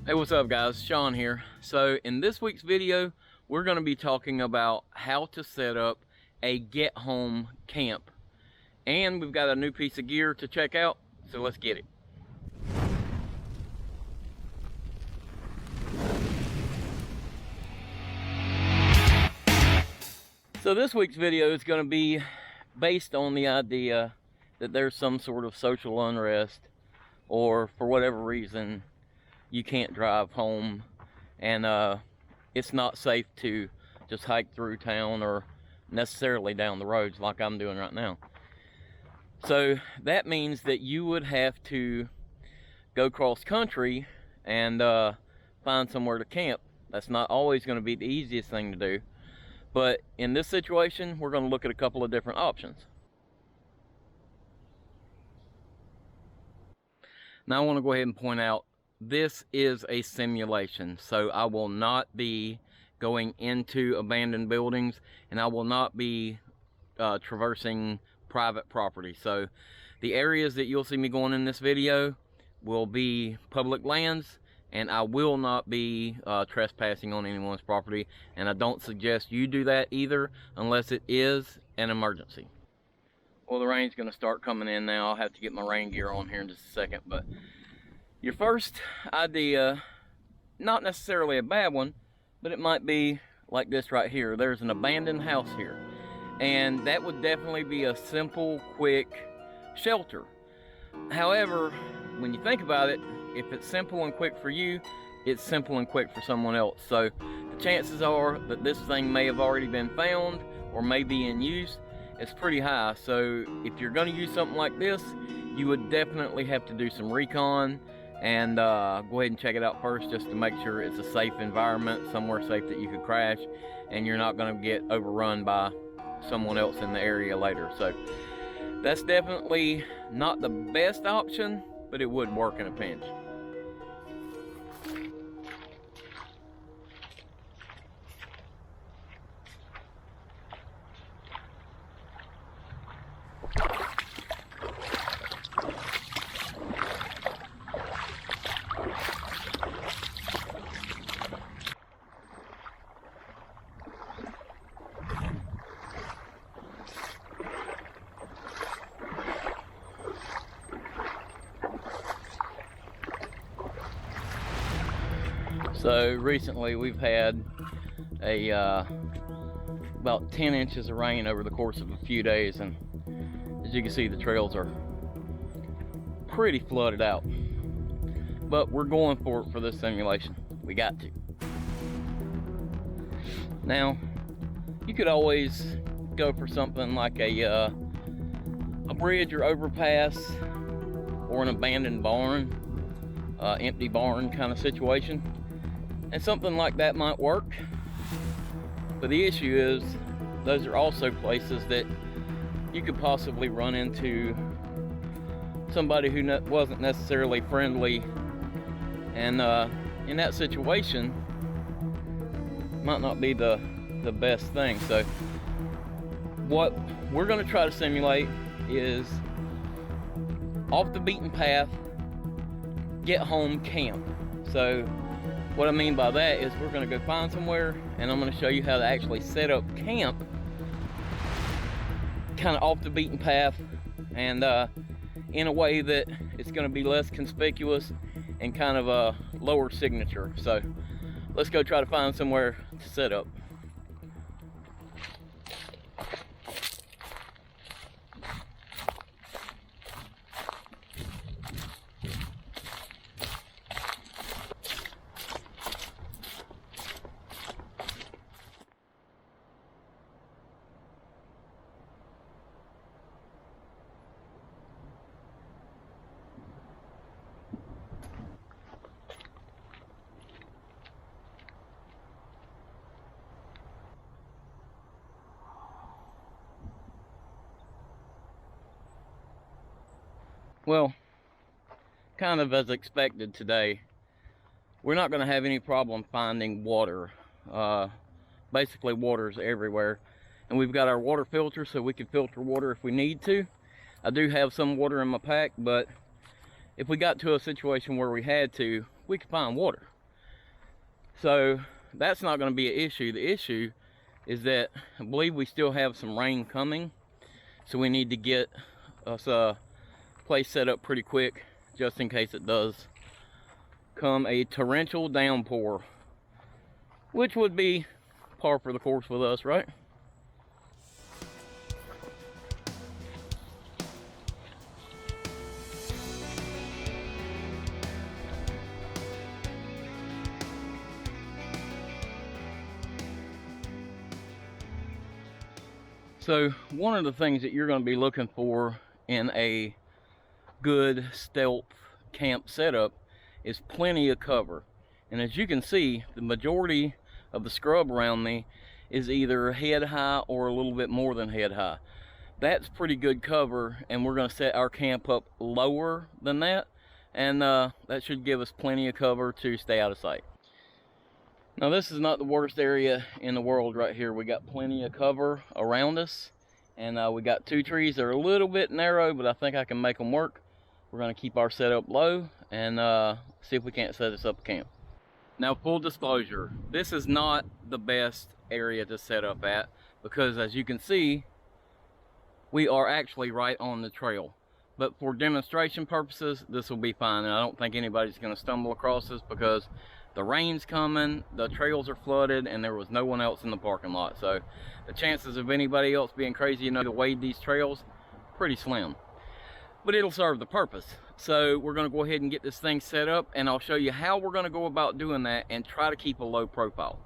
Hey, what's up guys? Sean here. So in this week's video, we're going to be talking about how to set up a get home camp. And we've got a new piece of gear to check out, so let's get it. So this week's video is going to be based on the idea that there's some sort of social unrest, or for whatever reason you can't drive home and it's not safe to just hike through town or necessarily down the roads like I'm doing right now. So that means that you would have to go cross country and find somewhere to camp. That's not always going to be the easiest thing to do, but in this situation we're going to look at a couple of different options. Now I want to go ahead and point out, this is a simulation, so I will not be going into abandoned buildings, and I will not be traversing private property. So the areas that you'll see me going in this video will be public lands, and I will not be trespassing on anyone's property, and I don't suggest you do that either unless it is an emergency. Well, the rain's going to start coming in now. I'll have to get my rain gear on here in just a second, but your first idea, not necessarily a bad one, but it might be like this right here. There's an abandoned house here, and that would definitely be a simple, quick shelter. However, when you think about it, if it's simple and quick for you, it's simple and quick for someone else. So the chances are that this thing may have already been found or may be in use. It's pretty high. So if you're going to use something like this, you would definitely have to do some recon and go ahead and check it out first, just to make sure it's a safe environment, somewhere safe that you could crash and you're not going to get overrun by someone else in the area later. So that's definitely not the best option, but it would work in a pinch. So recently we've had about 10 inches of rain over the course of a few days, and as you can see, the trails are pretty flooded out. But we're going for it for this simulation. We got to. Now, you could always go for something like a bridge or overpass, or an abandoned barn, empty barn kind of situation. And something like that might work, but the issue is those are also places that you could possibly run into somebody who wasn't necessarily friendly, and in that situation might not be the best thing. So what we're going to try to simulate is off the beaten path, get home camp. So what I mean by that is we're going to go find somewhere, and I'm going to show you how to actually set up camp kind of off the beaten path, and in a way that it's going to be less conspicuous and kind of a lower signature. So let's go try to find somewhere to set up. Well, kind of as expected today, we're not going to have any problem finding water. Basically water's everywhere, and we've got our water filter so we can filter water if we need to. I do have some water in my pack, but if we got to a situation where we had to, we could find water. So that's not going to be an issue. The issue is that I believe we still have some rain coming, so we need to get us a place set up pretty quick just in case it does come a torrential downpour, which would be par for the course with us, right? So one of the things that you're going to be looking for in a good stealth camp setup is plenty of cover. And as you can see, the majority of the scrub around me is either head high or a little bit more than head high. That's pretty good cover, and we're going to set our camp up lower than that, and that should give us plenty of cover to stay out of sight. Now this is not the worst area in the world right here. We got plenty of cover around us, and we got two trees that are a little bit narrow, but I think I can make them work. We're going to keep our setup low and see if we can't set us up a camp. Now, full disclosure, this is not the best area to set up at, because as you can see, we are actually right on the trail. But for demonstration purposes, this will be fine, and I don't think anybody's going to stumble across this because the rain's coming, the trails are flooded, and there was no one else in the parking lot. So the chances of anybody else being crazy enough to wade these trails, pretty slim. But it'll serve the purpose. So we're going to go ahead and get this thing set up, and I'll show you how we're going to go about doing that and try to keep a low profile.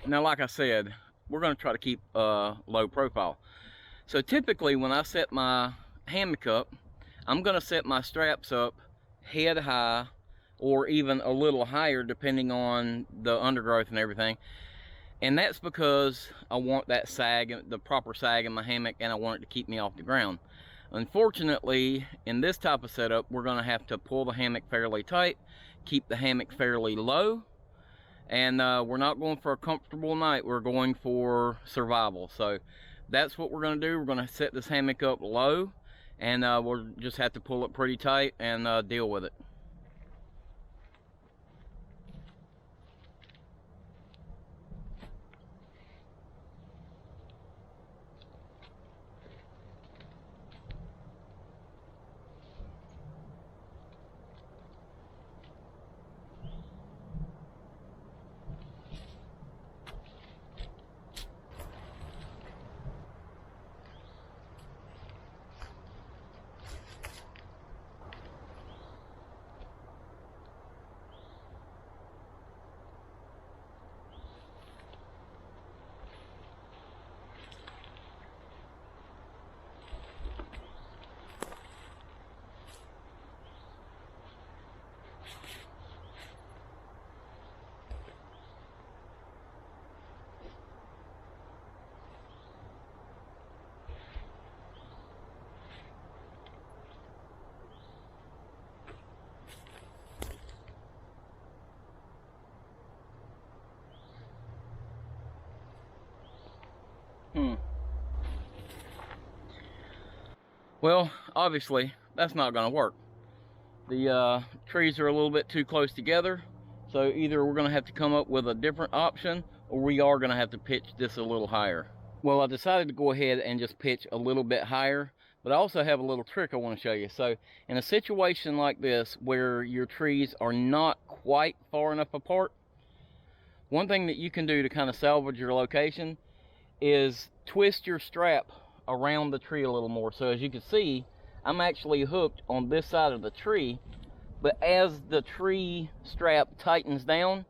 Now, like I said, we're going to try to keep low profile. So typically when I set my hammock up, I'm going to set my straps up head high or even a little higher depending on the undergrowth and everything. And that's because I want that sag, the proper sag in my hammock, and I want it to keep me off the ground. Unfortunately, in this type of setup, we're going to have to pull the hammock fairly tight, keep the hammock fairly low, and we're not going for a comfortable night, we're going for survival. So that's what we're going to do. We're going to set this hammock up low, and we'll just have to pull it pretty tight and deal with it. Well, obviously, that's not going to work. The trees are a little bit too close together, so either we're going to have to come up with a different option, or we are going to have to pitch this a little higher. Well, I decided to go ahead and just pitch a little bit higher, but I also have a little trick I want to show you. So, in a situation like this, where your trees are not quite far enough apart, one thing that you can do to kind of salvage your location is twist your strap around the tree a little more. So as you can see, I'm actually hooked on this side of the tree, but as the tree strap tightens down,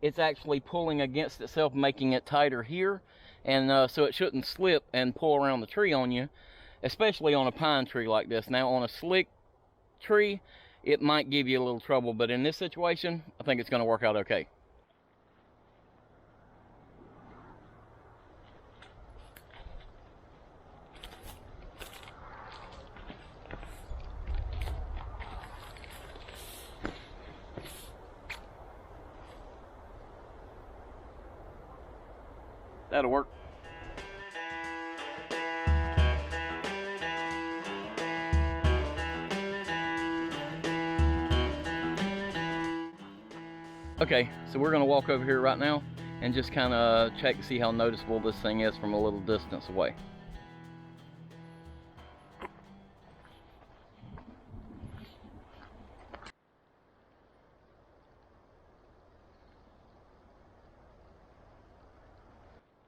it's actually pulling against itself, making it tighter here, and so it shouldn't slip and pull around the tree on you, especially on a pine tree like this. Now on a slick tree, it might give you a little trouble, but in this situation, I think it's going to work out okay. That'll work. Okay, so we're gonna walk over here right now and just kind of check to see how noticeable this thing is from a little distance away.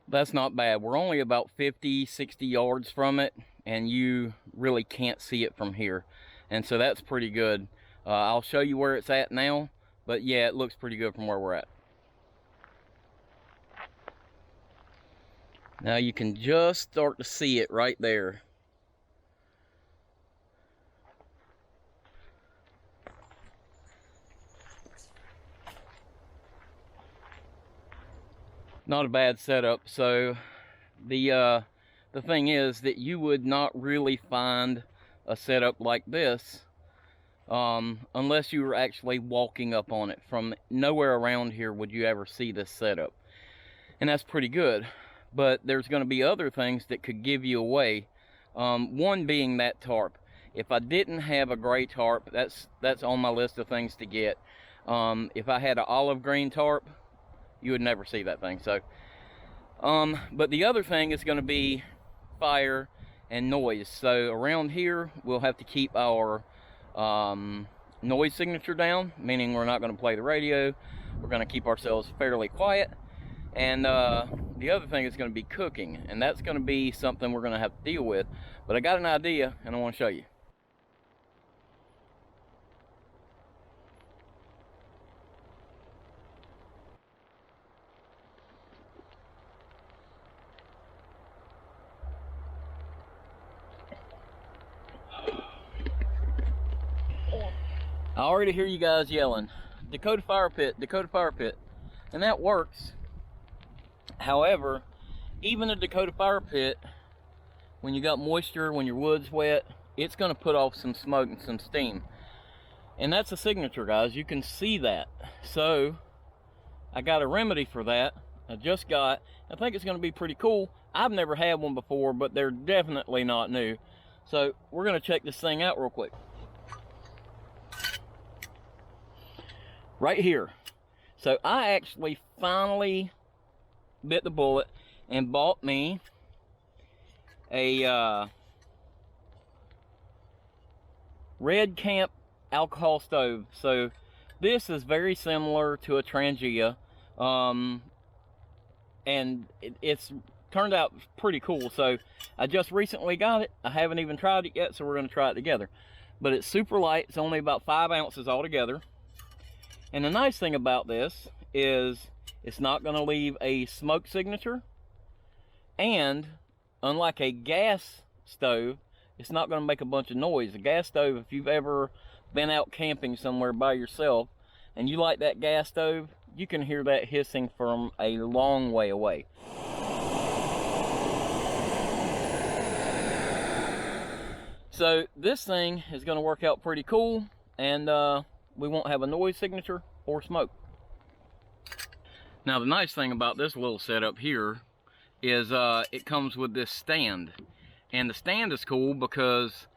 That's not bad. We're only about 50, 60 yards from it, and you really can't see it from here. And so that's pretty good. I'll show you where it's at now, but yeah, it looks pretty good from where we're at. Now you can just start to see it right there. Not a bad setup. So the thing is that you would not really find a setup like this unless you were actually walking up on it. From nowhere around here would you ever see this setup, and that's pretty good. But there's going to be other things that could give you away. One being that tarp. If I didn't have a gray tarp, that's on my list of things to get. If I had an olive green tarp, you would never see that thing. So but the other thing is going to be fire and noise. So around here we'll have to keep our noise signature down, meaning we're not going to play the radio. We're going to keep ourselves fairly quiet. And the other thing is going to be cooking, and that's going to be something we're going to have to deal with. But I got an idea, and I want to show you. I already hear you guys yelling, Dakota Fire Pit, Dakota Fire Pit. And that works. However, even a Dakota Fire Pit, when you got moisture, when your wood's wet, it's going to put off some smoke and some steam. And that's a signature, guys. You can see that. So I got a remedy for that. I think it's going to be pretty cool. I've never had one before, but they're definitely not new. So we're going to check this thing out real quick. Right here. So I actually finally bit the bullet and bought me a Red Camp alcohol stove. So this is very similar to a Trangia, and it's turned out pretty cool. So I just recently got it. I haven't even tried it yet, so we're going to try it together. But it's super light. It's only about 5 ounces altogether. And the nice thing about this is it's not going to leave a smoke signature, and unlike a gas stove, it's not going to make a bunch of noise. A gas stove, if you've ever been out camping somewhere by yourself and you like that gas stove, you can hear that hissing from a long way away. So this thing is going to work out pretty cool, and we won't have a noise signature or smoke. Now the nice thing about this little setup here is it comes with this stand. And the stand is cool because,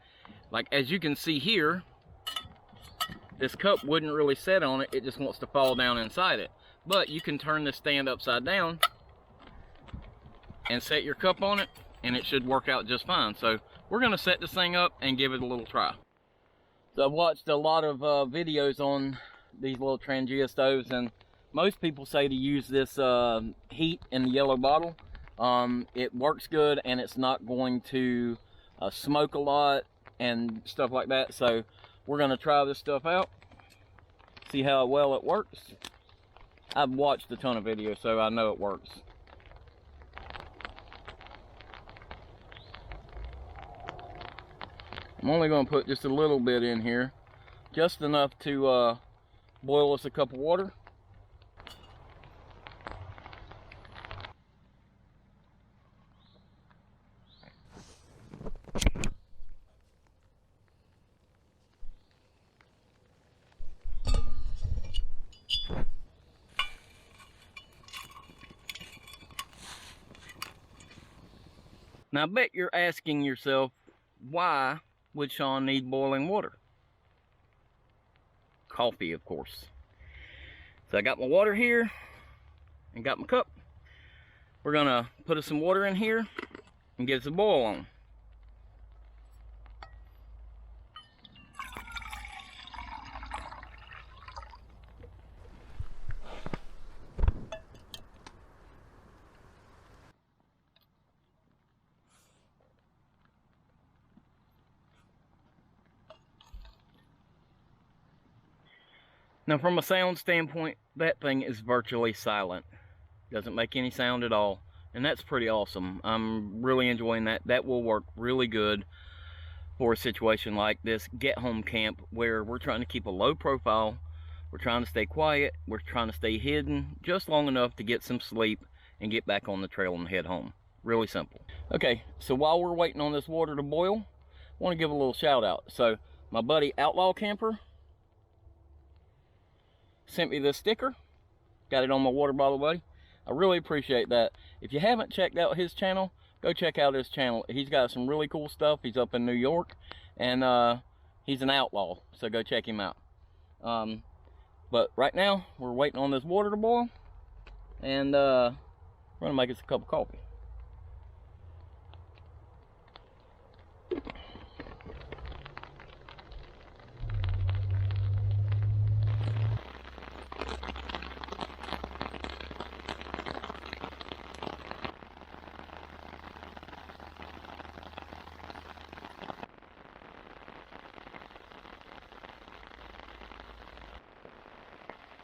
like, as you can see here, this cup wouldn't really sit on it. It just wants to fall down inside it. But you can turn this stand upside down and set your cup on it, and it should work out just fine. So we're going to set this thing up and give it a little try. So I've watched a lot of videos on these little Trangia stoves, and most people say to use this heat in the yellow bottle. It works good, and it's not going to smoke a lot and stuff like that. So we're going to try this stuff out, see how well it works. I've watched a ton of videos, so I know it works. I'm only going to put just a little bit in here, just enough to boil us a cup of water. Now I bet you're asking yourself, why would Sean need boiling water? Coffee, of course. So I got my water here and got my cup. We're gonna put us some water in here and get us a boil on. Now from a sound standpoint, that thing is virtually silent. Doesn't make any sound at all. And that's pretty awesome. I'm really enjoying that. That will work really good for a situation like this get home camp where we're trying to keep a low profile. We're trying to stay quiet. We're trying to stay hidden just long enough to get some sleep and get back on the trail and head home. Really simple. Okay, so while we're waiting on this water to boil, I want to give a little shout out. So my buddy Outlaw Camper sent me this sticker. Got it on my water bottle, buddy. I really appreciate that. If you haven't checked out his channel, go check out his channel. He's got some really cool stuff. He's up in New York, and he's an outlaw, so go check him out. But right now, we're waiting on this water to boil, and we're gonna make us a cup of coffee.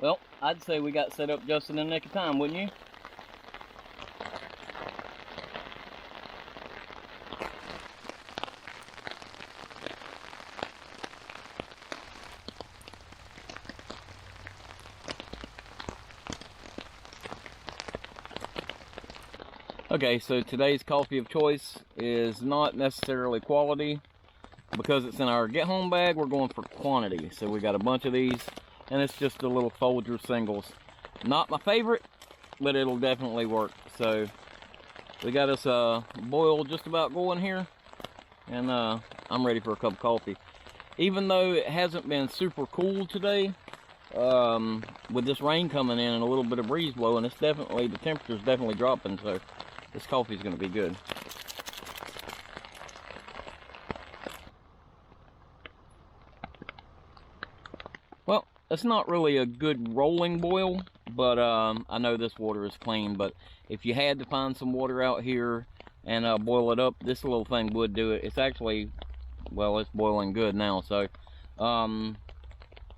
Well, I'd say we got set up just in the nick of time, wouldn't you? Okay, so today's coffee of choice is not necessarily quality. Because it's in our get home bag, we're going for quantity. So we got a bunch of these, and it's just the little Folger singles. Not my favorite, but it'll definitely work. So we got us boil just about going here, and I'm ready for a cup of coffee. Even though it hasn't been super cool today, with this rain coming in and a little bit of breeze blowing, it's definitely, the temperature's definitely dropping, so this coffee's gonna be good. Well, it's not really a good rolling boil, but I know this water is clean. But if you had to find some water out here and boil it up, this little thing would do it. It's actually, well, it's boiling good now. So,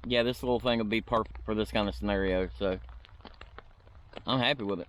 yeah, this little thing would be perfect for this kind of scenario. So, I'm happy with it.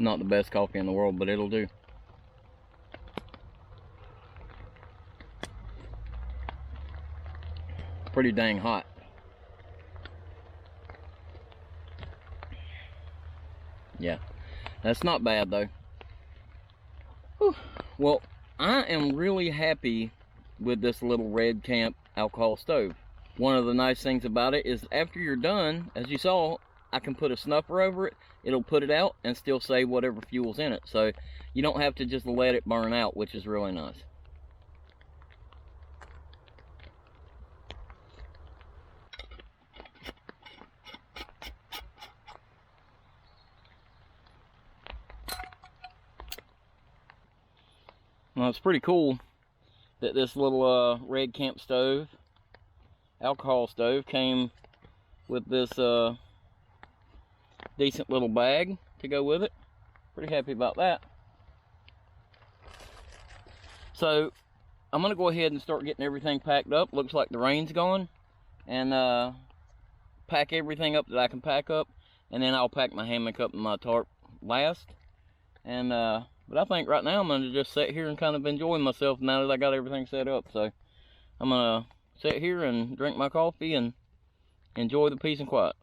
Not the best coffee in the world, but it'll do. Pretty dang hot. Yeah, that's not bad though. Whew. Well, I am really happy with this little Red Camp alcohol stove. One of the nice things about it is after you're done, as you saw, I can put a snuffer over it. It'll put it out and still save whatever fuel's in it. So you don't have to just let it burn out, which is really nice. Well, it's pretty cool that this little red camp stove, alcohol stove, came with this decent little bag to go with it. Pretty happy about that. So I'm gonna go ahead and start getting everything packed up. Looks like the rain's gone, and pack everything up that I can pack up, and then I'll pack my hammock up and my tarp last. And but I think right now I'm gonna just sit here and kind of enjoy myself now that I got everything set up. So I'm gonna sit here and drink my coffee and enjoy the peace and quiet.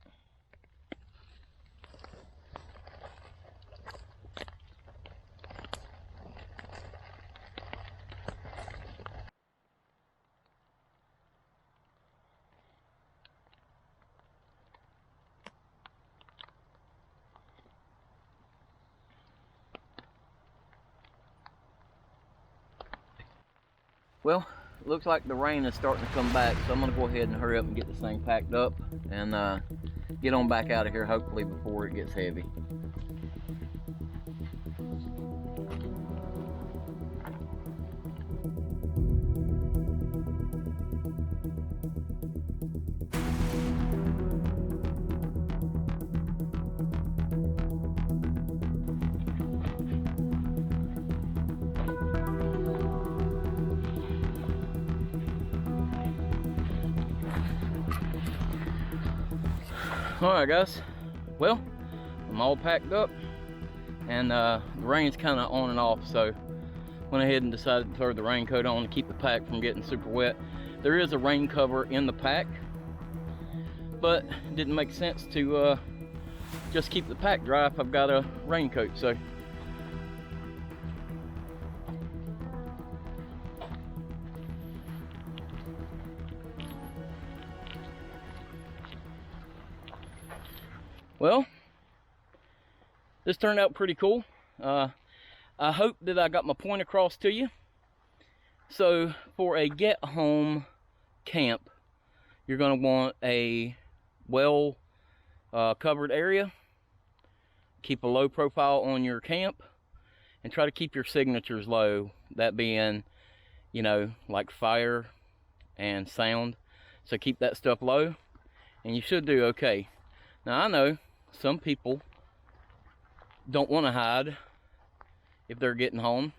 Well, it looks like the rain is starting to come back, so I'm gonna go ahead and hurry up and get this thing packed up and get on back out of here, hopefully before it gets heavy. Alright guys, well, I'm all packed up, and the rain's kind of on and off, so went ahead and decided to throw the raincoat on to keep the pack from getting super wet. There is a rain cover in the pack, but it didn't make sense to just keep the pack dry if I've got a raincoat. So well, this turned out pretty cool. I hope that I got my point across to you. So for a get home camp, you're going to want a well covered area. Keep a low profile on your camp and try to keep your signatures low, that being, you know, like fire and sound. So keep that stuff low and you should do okay. Now I know some people don't want to hide if they're getting home,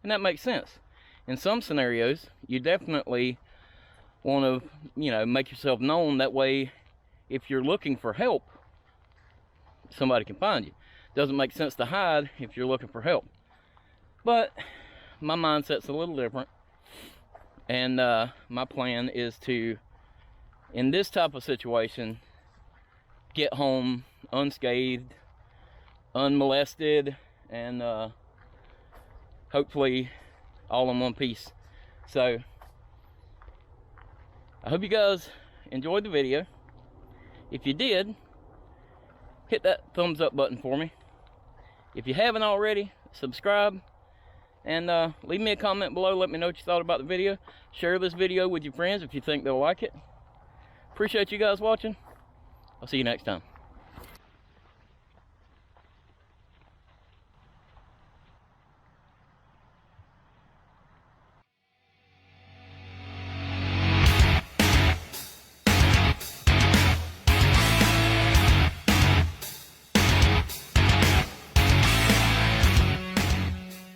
and that makes sense. In some scenarios, you definitely want to, you know, make yourself known. That way, if you're looking for help, somebody can find you. Doesn't make sense to hide if you're looking for help. But my mindset's a little different, and my plan is to, in this type of situation, get home unscathed, unmolested, and hopefully all in one piece. So I hope you guys enjoyed the video. If you did, hit that thumbs up button for me. If you haven't already, subscribe, and leave me a comment below. Let me know what you thought about the video. Share this video with your friends if you think they'll like it. Appreciate you guys watching. I'll see you next time.